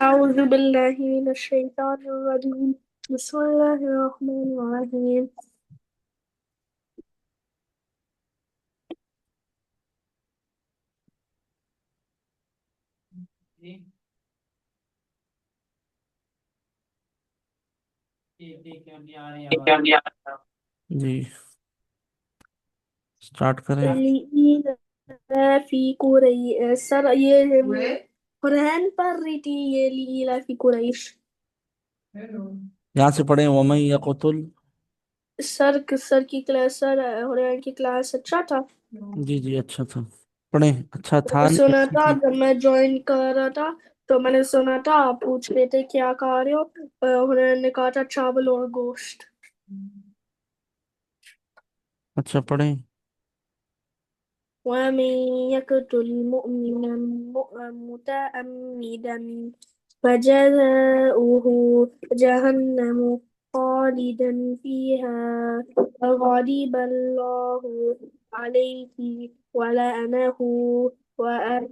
أعوذ بالله من الشيطان الرجيم. بسم الله الرحمن الرحيم. जी स्टार्ट करें। لإيلاف قريش सर ये कुरान पढ़ रही थी ये لإيلاف قريش। यहाँ से पढ़े वमन यक़तुल। सर की क्लास सर कुरान की क्लास अच्छा था। जी जी अच्छा था। पढ़े अच्छा था मैंने नहीं सुना अच्छी था थी। जब मैं ज्वाइन कर रहा था तो मैंने सुना था आप पूछ रहे थे क्या खा रहे हो। उन्होंने कहा था चावल और गोश्त। अच्छा पढ़े। ومن يقتل مؤمنا متعمدا فجزاؤه جهنم خالدا فيها وغضب الله عليه ولعنه وأ-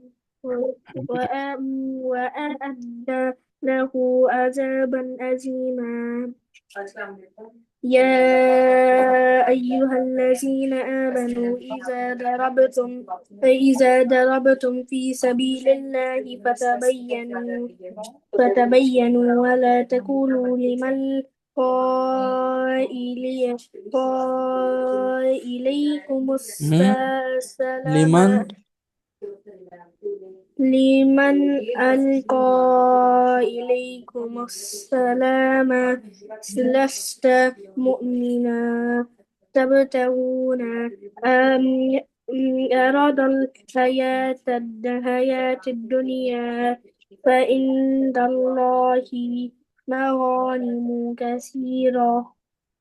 وأعد له عذابا عظيما. يا أيها الذين آمنوا إذا ضربتم في سبيل الله فتبينوا ولا تقولوا لمن قائل إليكم السلام लिमन لمن ألقى إليكم السلام لست مؤمنا تبتغون أم أراد الحياة الدنيا فعند الله مغانم كثيرة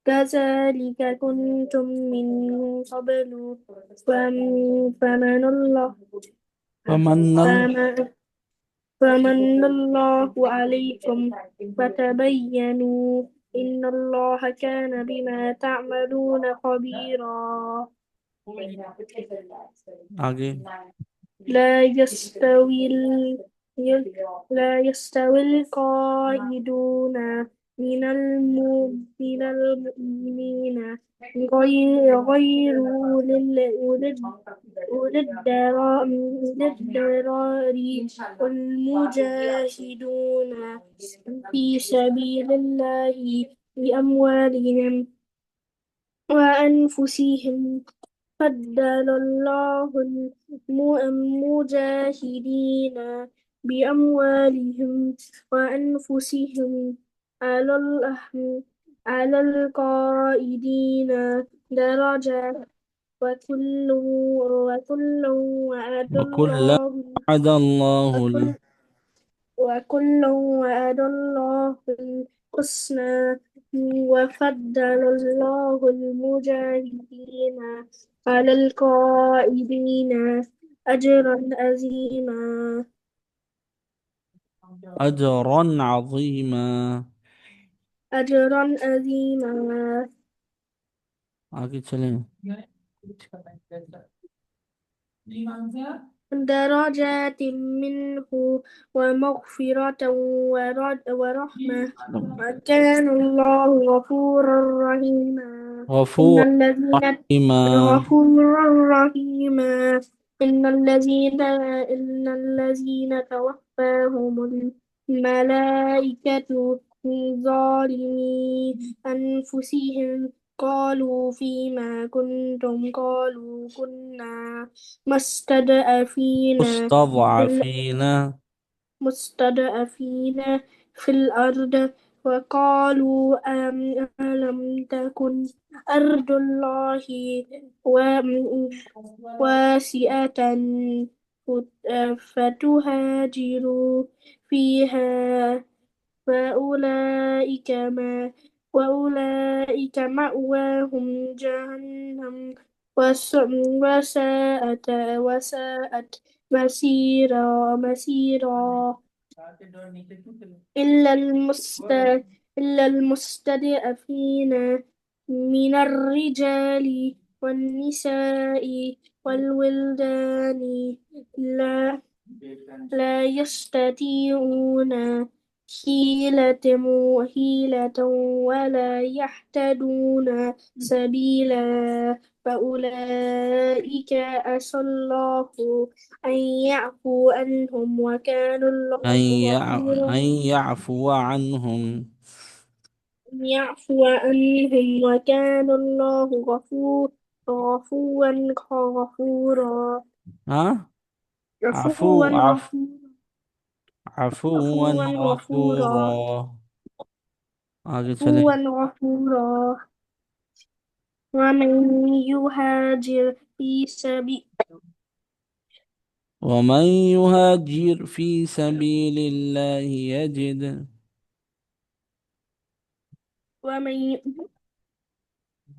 كذلك كنتم من قبل فمن الله فمن فمن فمن الله عليكم فتبينوا إن الله كان بما تعملون خبيرا. आगे। لا يستوي لا يستوي القائدون من المؤمنين غير أولي الضرر والمجاهدون في سبيل الله بأموالهم وأنفسهم. فضل الله المجاهدين بأموالهم وأنفسهم على القائدين درجة وكل وعد وكلا الله وعد الله وكل وكل وعد الله الحسنى وفضل الله المجاهدين على القائدين أجرا عظيما. أجرا عظيما। أجرا عظيما. आगे चलें। درجات منه ومغفرة ورحمة وكان الله غفورا رحيما. إن غفور الذين رحيما. غفورا رحيما. إن الذين توفاهم الملائكة ظالمي أنفسهم قالوا فيما كنتم قالوا كنا مستضعفين في مستضعفين. مستضعفين في الأرض وقالوا ألم تكن أرض الله واسعة فتهاجروا فيها فأولئك ما وأولئك مأواهم جهنم وساءت مسيرا. إلا إلا المستضعفين من الرجال والنساء والولدان لا لا يستطيعون حيلة ولا يهتدون سبيلا فأولئك عسى الله أن يعفو عنهم وكان الله غفورا أن يعفو عنهم. يعفو عنهم وكان الله غفورا ها. غفورا عفو عفو غفورا عفوا عفوا غفورا غفورا. आगे चले. عفوا غفورا ومن يهاجر في سبيل ومن يهاجر في سبيل الله يجد. ومن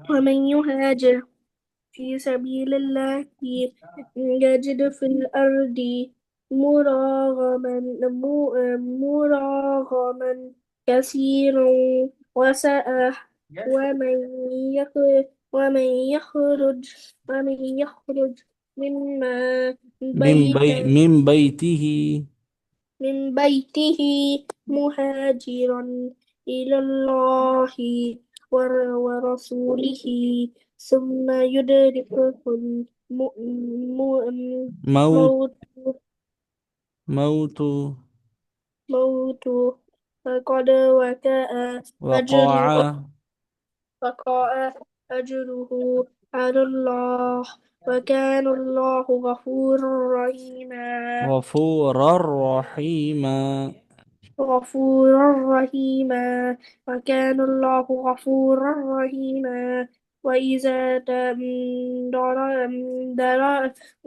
ومن يهاجر في سبيل الله يجد في الأرض مراغما مراغما كثيرا وسعة ومن ومن يخرج مما بيت من بيته. من بيته مهاجرا إلى الله ورسوله ثم يدركه موت الموت موت موت فقد أجره وقع. وقع أجره على الله وكان الله غفورا رحيما غفورا رحيما. غفورا رحيما وكان الله غفورا رحيما وإذا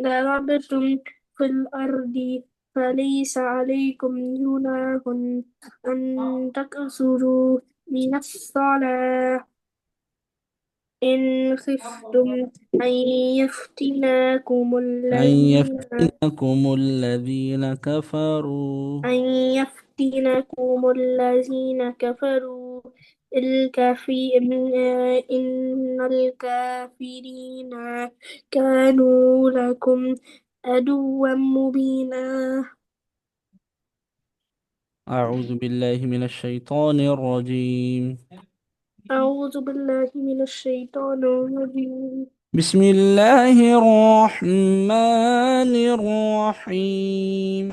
ضربتم في الأرض فليس عليكم جناح أن تقصروا من الصلاة إن خفتم أن يفتناكم أن الذين يفتنكم الذين كفروا. أن يفتنكم الذين كفروا إن الكافرين كانوا لكم عدوا مبينا أعوذ بالله من الشيطان الرجيم. أعوذ بالله من الشيطان الرجيم بسم الله الرحمن الرحيم.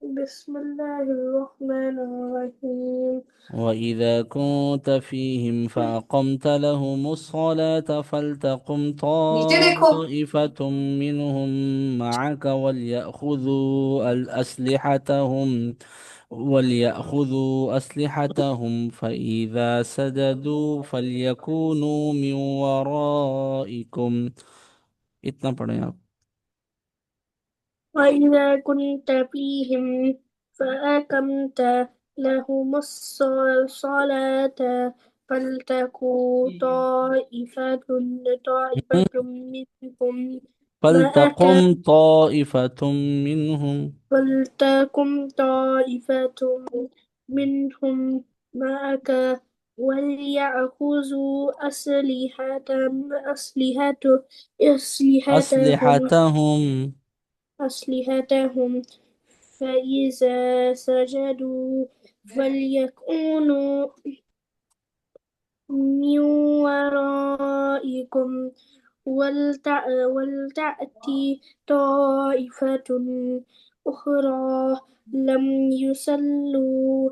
بسم الله الرحمن الرحيم وإذا كنت فيهم فأقمت لهم الصلاة فلتقم طائفة منهم معك وليأخذوا أسلحتهم فإذا سجدوا فليكونوا من ورائكم. इतना पढ़ें आप. وإذا كنت فيهم فأقمت لهم الصلاة فلتكن طائفة منهم معك فلتقم طائفة منهم فلتكن طائفة منهم معك وليأخذوا أسلحتهم أسلحتهم أسلحتهم فإذا سجدوا فليكونوا من ورائكم ولتأتي طائفة أخرى لم يصلوا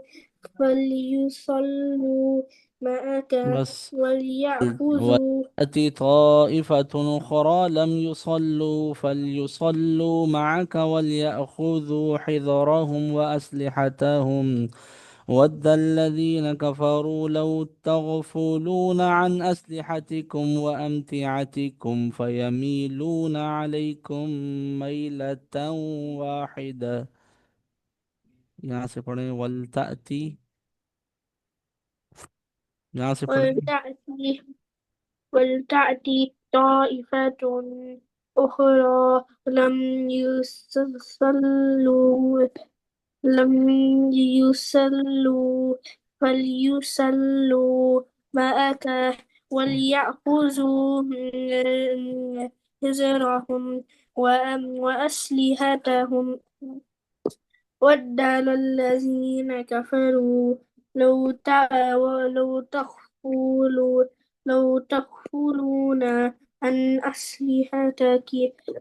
فليصلوا معك بس. وليأخذوا وتأتي طائفة أخرى لم يصلوا فليصلوا معك وليأخذوا حذرهم وأسلحتهم. ود الذين كفروا لو تغفلون عن أسلحتكم وأمتعتكم فيميلون عليكم ميلة واحدة. यहाँ से पढ़ें वलतअती. यहाँ से पढ़ें. ولتأتي ولتأتي طائفة أخرى يصلوا لم يصلوا فليصلوا معك وليأخذوا حذرهم وأسلحتهم ود الذين كفروا لو تغفلوا لو تغفلون عن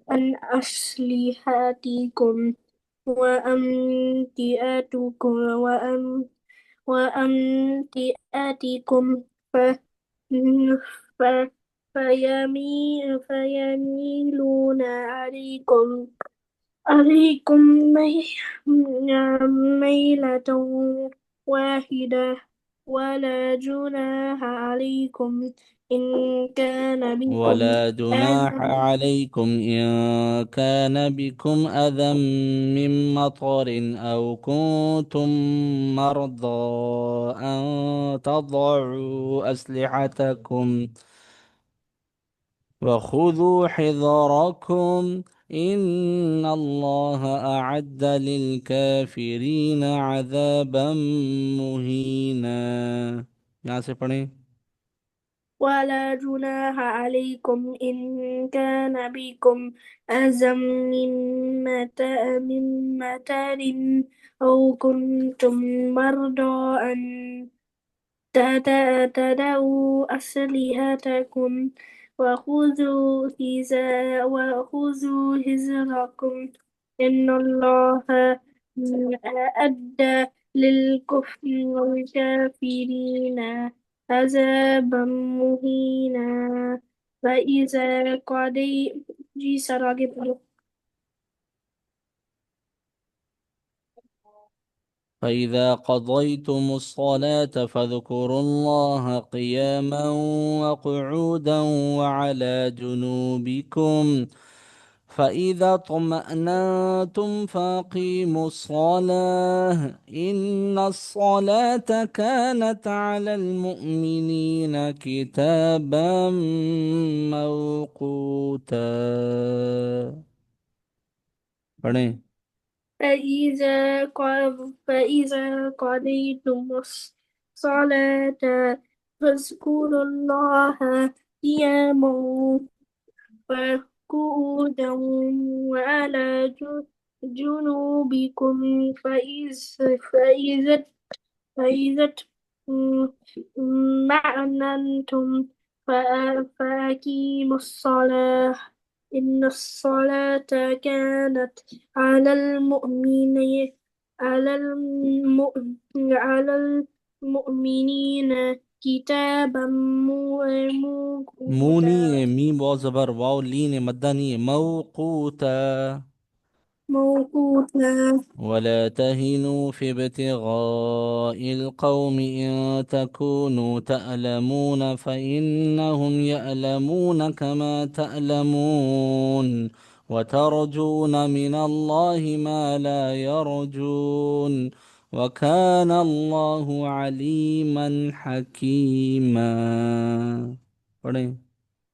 عن أسلحتكم وأمتعتكم وأمتعتكم ف... فيميلون عليكم ميلة واحدة ولا جناح عليكم إن كان بكم ولا جناح أذى عليكم إن كان بكم أذى من مطر أو كنتم مرضى أن تضعوا أسلحتكم وخذوا حذركم إن الله أعد للكافرين عذابا مهينا. यहाँ से पढ़ें. ولا جناح عليكم إن كان بكم أذى من مطر أو كنتم مرضى أن تدعوا أسلحتكم وخذوا حذركم إن الله أعد للكافرين عذابا مهينا فإذا قضي جي سراغ فإذا قضيتم الصلاة فاذكروا الله قياما وقعودا وعلى جنوبكم فإذا اطمأننتم فأقيموا الصلاة إن الصلاة كانت على المؤمنين كتابا موقوتا. पढ़ें. فإذا قضيتم الصلاة فاذكروا الله قياما وقعودا وعلى جنوبكم فإذا معننتم فأقيموا الصلاة إن الصلاة كانت على المؤمنين على المؤمنين كتابا موني موقوتا ميم واو زبر واو لين مدني موقوتا. موقوتا ولا تهنوا في ابتغاء القوم إن تكونوا تألمون فإنهم يألمون كما تألمون وترجون من الله ما لا يرجون وكان الله عليما حكيما. पढ़ें.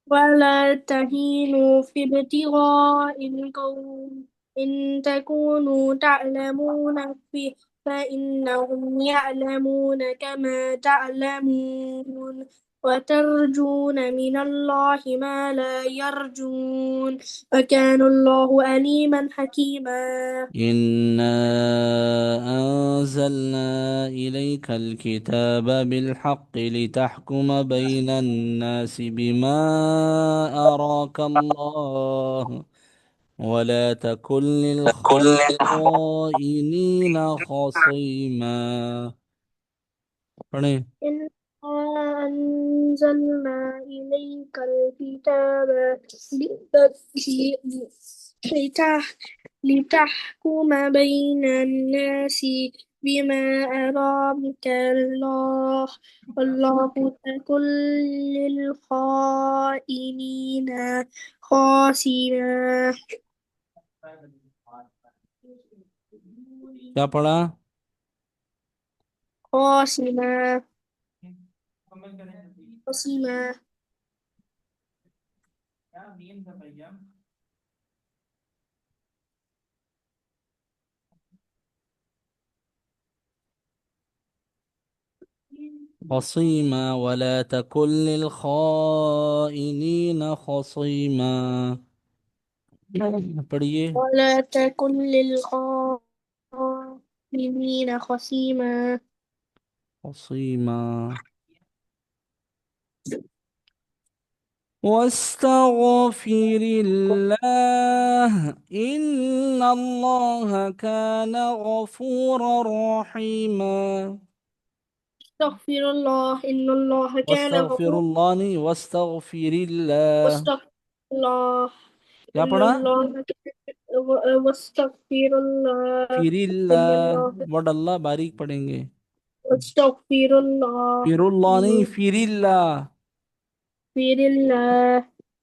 ولا تهينوا في ابتغاء القوم إن تكونوا تعلمون فإنهم يعلمون كما تعلمون وترجون من الله ما لا يرجون وكان الله عليما حكيما إنا أنزلنا إليك الكتاب بالحق لتحكم بين الناس بما أراك الله ولا تكن كل للخائنين خصيما. पढ़ें. إنا أنزلنا إليك الكتاب لتح- لتحكم بين الناس بما أراك الله والله تكن للخائنين خاسما क्या पढ़ा. خاسما خاسما خصيما ولا تكن للخائنين خصيما. पढ़िए. ولا تكن للخائنين المسلمين خصيما. خصيما. واستغفر الله إن الله كان غفورا رحيما. استغفر الله إن الله كان واستغفر غفورا. الله नहीं واस्तغफिर الله। واستغفر الله क्या إن पढ़ा? الله واستغفر الله फिर إن الله वर्ड अल्लाह बारीक पढ़ेंगे। واستغفر الله फिर नहीं إن फिर استغفر الله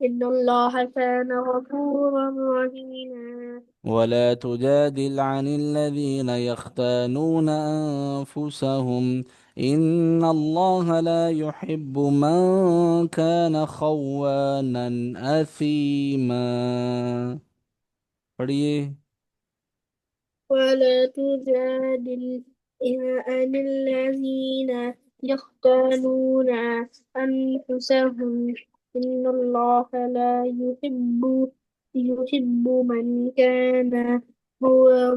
إن الله كان غفورا رحيما. ولا تجادل عن الذين يختانون أنفسهم إن الله لا يحب من كان خوانا أثيما. पढ़िए। ولا تجادل عن الذين يختانون أنفسهم إن الله لا يحب من كان هو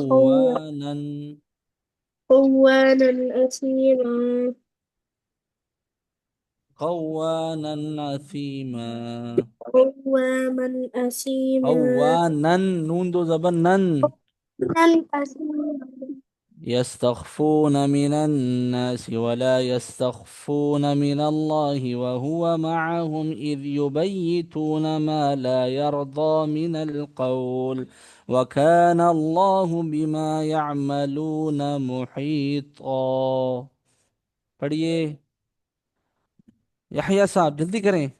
خوانا خوانا أثيما. خوانا أثيما. خواما أثيما. خوانا نون دو زبر نن. أثيما. يستخفون من الناس ولا يستخفون من الله وهو معهم إذ يبيتون ما لا يرضى من القول وكان الله بما يعملون محيطا. पढ़िए। यحया साहब जल्दी करें।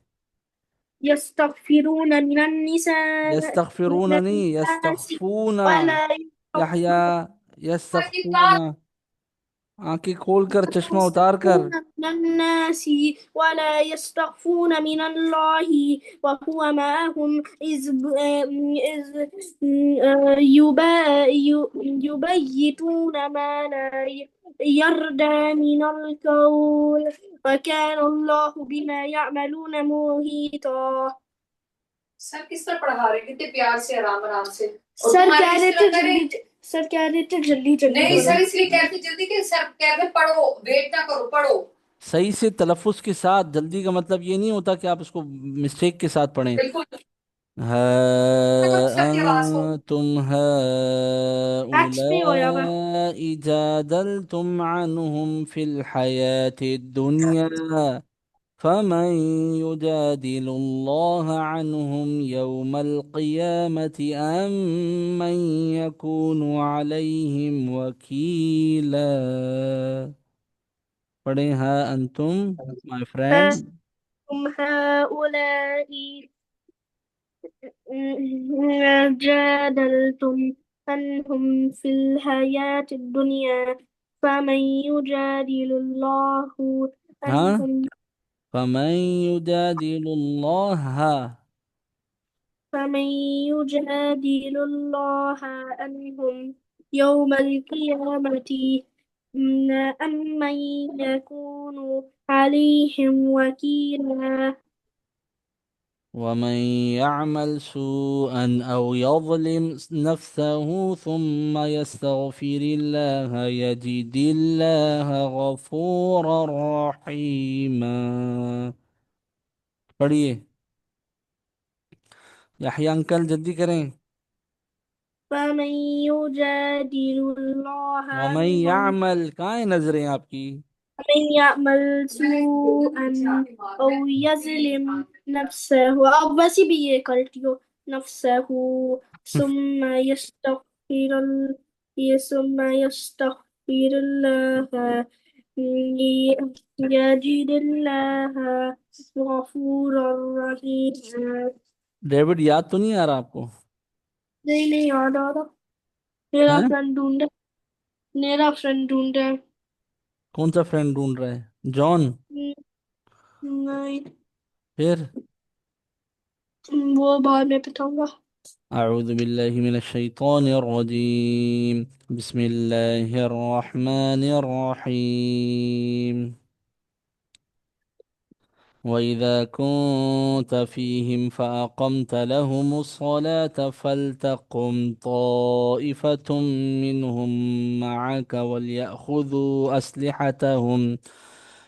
يستغفرون من النساء من يستغفرون नहीं الناس يستخفون। ولا यحया يستغفرون يستخفون आंखें खोल कर चश्मा उतार कर। من الناس ولا يستغفون من الله وهو معهم إذ يبيتون ما لا يرضى من القول وكان الله بما يعملون محيطا. सर किस तरह पढ़ा रहे कितने प्यार से आराम आराम से और सर कह रहे थे जल्दी सर कह रहे थे जल्दी जल्दी नहीं जल्दी सर इसलिए कहते जल्दी कि सर कहते पढ़ो वेट ना करो पढ़ो सही से तलफ़ुज़ के साथ। जल्दी का मतलब ये नहीं होता कि आप उसको मिस्टेक के साथ पढ़ें। बिल्कुल हा अक्षर की आवाज हो अंतुम एक्स पे होया वा हाउलाइ जादलतुम अन्हुम फिल हयाति दुनिया फमन युजादिलुल्लाह अन्हुम यौमल क़ियामति अम मन यकूनु अलैहिम वकीला। पढ़े हाँ अंतुम माय फ्रेंड। هم هؤلاء جادلتم عنهم في الحياة الدنيا فمن يجادل الله हाँ عنهم فمن يجادل الله فمن يجادل الله عنهم يوم القيامة أم من يكون عليهم وكيلا. ومن يعمل سوءا أو يظلم نفسه ثم يستغفر الله يجد الله غفورا رحيما। पढ़िए। याह्या अंकल जल्दी करें। فمن يجادل الله वमन عنهم यामल कहाँ है नजरें आपकी? من يعمل سوءا أو يظلم نفسه أو بس بيقتل نفسه ثم يستغفر الله يجد الله غفورا رحيما. डेविड याद तो नहीं आ रहा आपको? नहीं नहीं याद आ रहा मेरा हैं? फ्रेंड ढूंढे मेरा फ्रेंड ढूंढे कौन सा फ्रेंड ढूंढ रहा है? जॉन? नहीं फिर? वो बाद में बताऊंगा أعوذ بالله من الشيطان الرجيم بسم الله الرحمن الرحيم وإذا كنت فيهم فأقمت لهم الصلاة فلتقم طائفة منهم معك وليأخذوا أسلحتهم،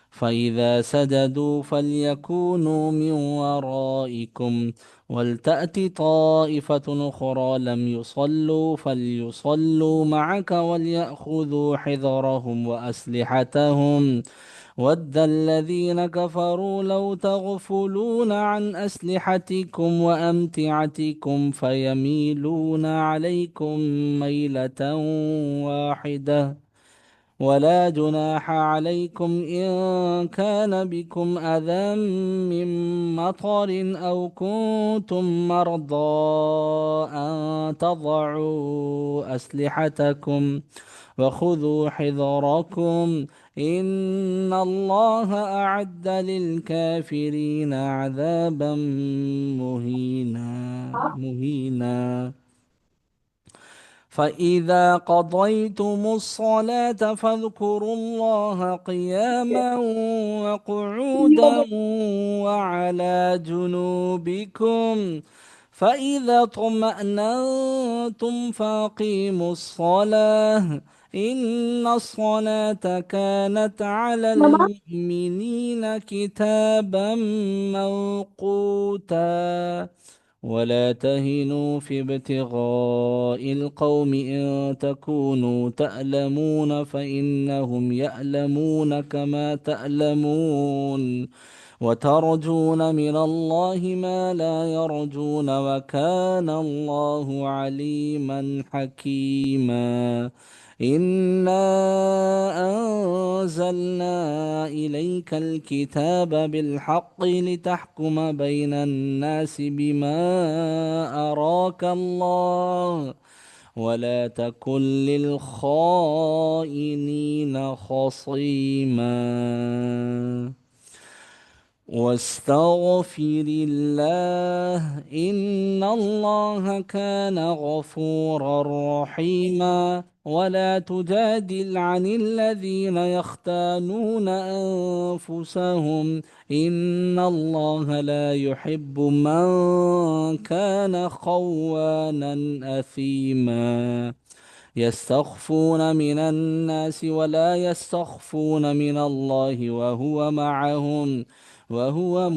فإذا سجدوا فليكونوا من ورائكم، ولتأت طائفة أخرى لم يصلوا فليصلوا معك وليأخذوا حذرهم وأسلحتهم. ود الذين كفروا لو تغفلون عن أسلحتكم وأمتعتكم فيميلون عليكم ميلة واحدة. ولا جناح عليكم إن كان بكم أذى من مطر أو كنتم مرضى أن تضعوا أسلحتكم، وخذوا حذركم إن الله أعد للكافرين عذابا مهينا. فإذا قضيتم الصلاة فاذكروا الله قياما وقعودا وعلى جنوبكم، فإذا اطمأننتم فأقيموا الصلاة إن الصلاة كانت على ماما. المؤمنين كتابا موقوتا. ولا تهنوا في ابتغاء القوم إن تكونوا تألمون فإنهم يألمون كما تألمون، وترجون من الله ما لا يرجون، وكان الله عليما حكيما. إنا أنزلنا إليك الكتاب بالحق لتحكم بين الناس بما أراك الله، ولا تكن للخائنين خصيما. واستغفر الله إن الله كان غفورا رحيما. ولا تجادل عن الذين يختانون أنفسهم إن الله لا يحب من كان خوانا أثيما. يستخفون من الناس ولا يستخفون من الله وهو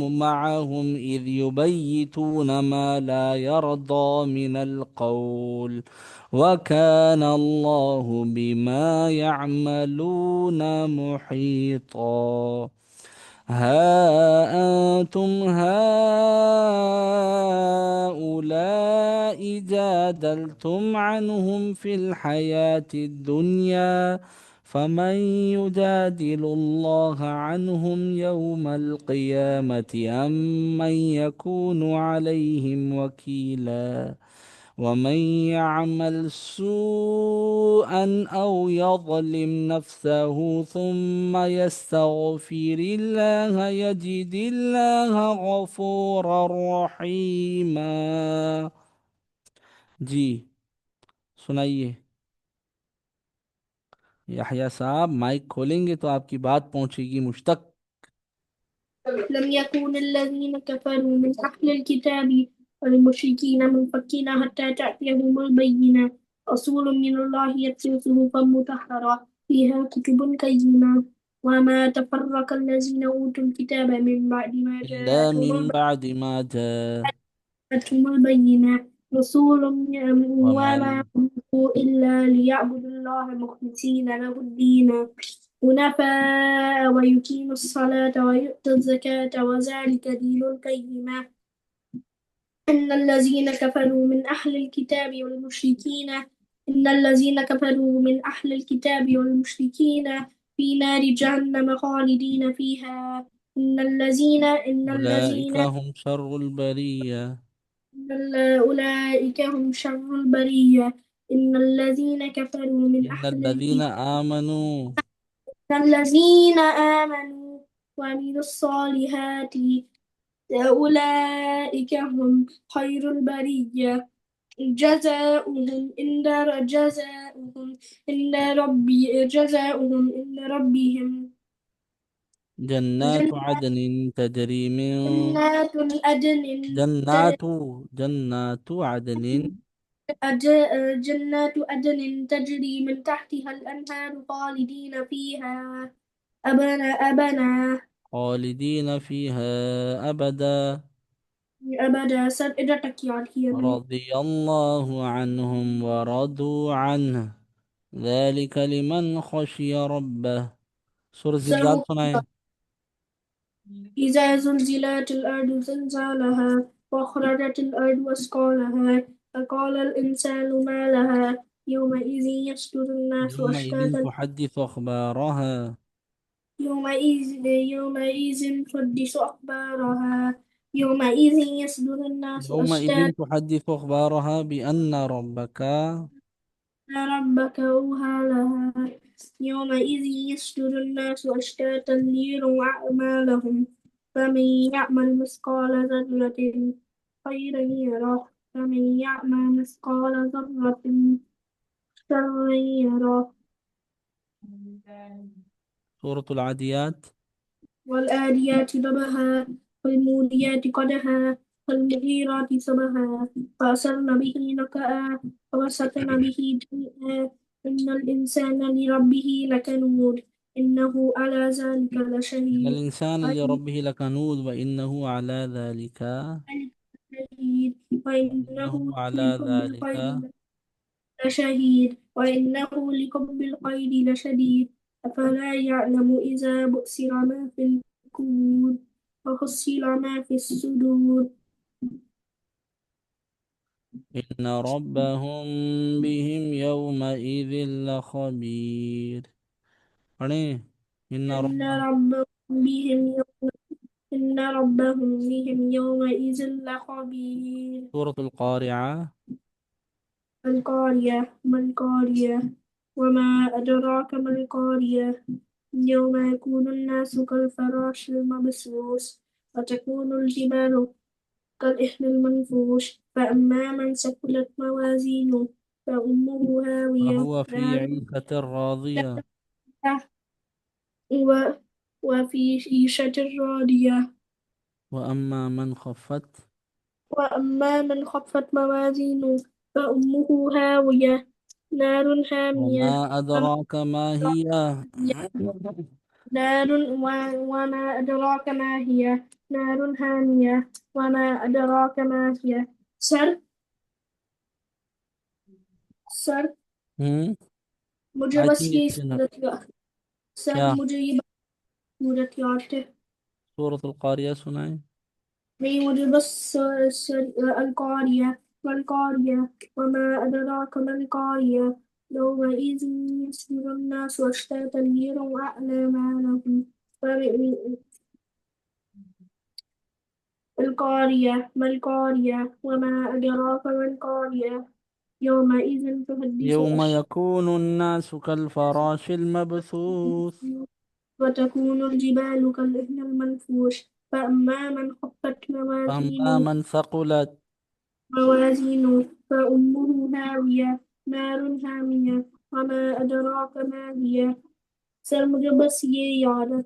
معهم إذ يبيتون ما لا يرضى من القول، وكان الله بما يعملون محيطا. ها أنتم هؤلاء جادلتم عنهم في الحياة الدنيا، فمن يجادل الله عنهم يوم القيامة أم من يكون عليهم وكيلا. ومن يعمل سوءا أو يظلم نفسه ثم يستغفر الله يجد الله غفورا رحيما। जी, सुनाइए। याह्या साहब माइक खोलेंगे तो आपकी बात पहुंचेगी मुझ तक। لم يكن الذين كفروا من أهل الكتاب والمشركين منفكين حتى تأتيهم البينة. رسول من الله يتلو صحفا مطهرة فيها كتب قيمة. وما تفرق الذين أوتوا الكتاب من بعد ما إلا جاءتهم من بعد ما جاء. البينة. رسول وما وما أمروا إلا ليعبدوا الله مخلصين له الدين حنفاء ويقيموا الصلاة ويؤتوا الزكاة وذلك دين القيمة. إن الذين كفروا من أهل الكتاب والمشركين إن الذين كفروا من أهل الكتاب والمشركين في نار جهنم خالدين فيها. إن أولئك الذين هم شر البرية. أولئك هم شر البرية. إن الذين كفروا من إن أهل الذين الكتاب آمنوا الذين آمنوا وعملوا الصالحات أولئك هم خير البرية. جزاؤهم عند ربهم जन्नत جنات عدن تجري من جنات عدن جنات جنات عدن جنات عدن تجري من تحتها الأنهار خالدين فيها أبدا خالدين فيها أبدا. أبدا سر إدتك يعني رضي الله عنهم ورضوا عنه ذلك لمن خشي ربه. سورة زلزال سر सुनाए. إذا زلزلت الأرض زلزالها وأخرجت الأرض أثقالها فقال الإنسان ما لها يومئذ يصدر الناس يومئذ أشتاتا تحدث أخبارها يومئذ تحدث أخبارها يومئذ يصدر الناس يومئذ أشتاتا تحدث أخبارها بأن ربك ربك أوحى لها يومئذ يصدر الناس أشتاتا ليروا أعمالهم فمن يعمل مثقال ذرة خيرا يره ومن يعمل مثقال ذرة شرا يره سورة العاديات. والآليات ضبها والموريات قدها فالمغيرات صبها فأثرن به نقعا فوسطن به جمعا إن الإنسان لربه لكنود إنه على ذلك إن لشهيد الإنسان وإنه لربه لكنود وإنه على ذلك لشهيد وإنه وإنه على لحب ذلك الخير لشهيد وإنه لحب الخير لشديد أفلا يعلم إذا بؤسر ما في القبور وحصل ما في الصدور إن ربهم بهم يومئذ لخبير. पढ़ें. إن إن رب ربهم بهم يوم إن ربهم بهم يومئذ لخبير سورة القارعة. القارية ما القارية وما أدراك ما القارية يوم يكون الناس كالفراش المبثوث وتكون الجبال كالإحن المنفوش فأما من ثقلت موازينه فأمه هاوية فهو في عيشة راضية. و- وفي عيشة راضية وأما من خفت وأما من خفت موازينه فأمه هاوية نار حامية وما أدراك ما هي. نار وما أدراك ما هي نار حامية وما أدراك ما هي सर सर हम्म। मुझे आई बस थिंक ये इट्स इनफ. सूरत याद सर क्या? मुझे ये सूरत याद है सूरत القارية सुनाए. नहीं मुझे बस القارية والقارية وما أدراك ما القارية يومئذ يصدر الناس أشتاتا ليروا أعمالهم القارية ما القارية وما أدراك ما القارية يومئذ تحدث يوم يكون الناس كالفراش المبثوث. وتكون الجبال كالإهن المنفوش فأما من خفت فأما من ثقلت موازينه فأمه هاوية نار حامية وما أدراك ما هي सर मुझे बस ये याद है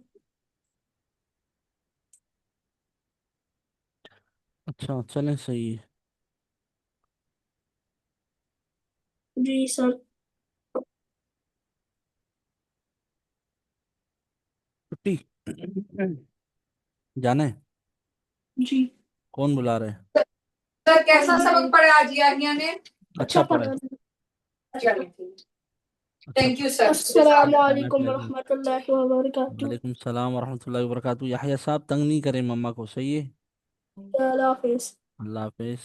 अच्छा चलें सही है. जी सर छुट्टी जाना है. जी कौन बुला रहे हैं? सर कैसा सबक पढ़ा आज यारिया ने। अच्छा अच्छा पढ़ा है. पढ़ा अच्छा. Thank you sir. अस्सलाम माय वालेकुम प्लेजर. वरहमतुल्लाहि वबरकातुहू वालेकुम सलाम वरहमतुल्लाहि वबरकातुहू. याहिया साहब तंग नहीं करें मम्मा को. सही है. अल्लाह हाफिज़ अल्लाह हाफिज.